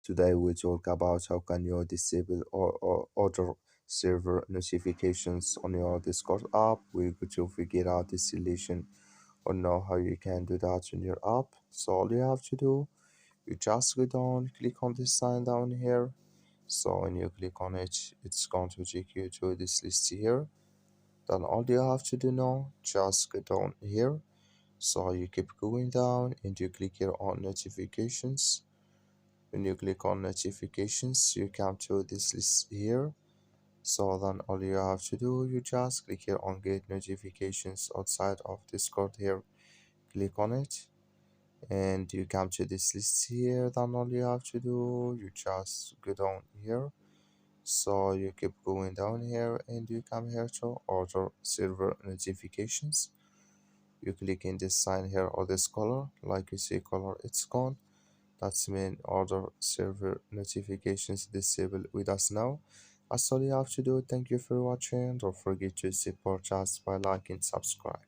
Today we talk about how can you disable or other server notifications on your Discord app. We're going to figure out the solution or know how you can do that in your app. So all you have to do, you just go down, click on this sign down here. So when you click on it, it's going to take you to this list here. Then all you have to do now, just go down here. So you keep going down and you click here on notifications. When you click on notifications, you come to this list here. So then all you have to do, you just click here on get notifications outside of Discord here. Click on it and you come to this list here. Then all you have to do, you just go down here. So you keep going down here and you come here to order server notifications. You click in this sign here or this color, like you see color, it's gone. That's mean order server notifications disabled with us now. That's all you have to do. Thank you for watching. Don't forget to support us by liking, subscribe.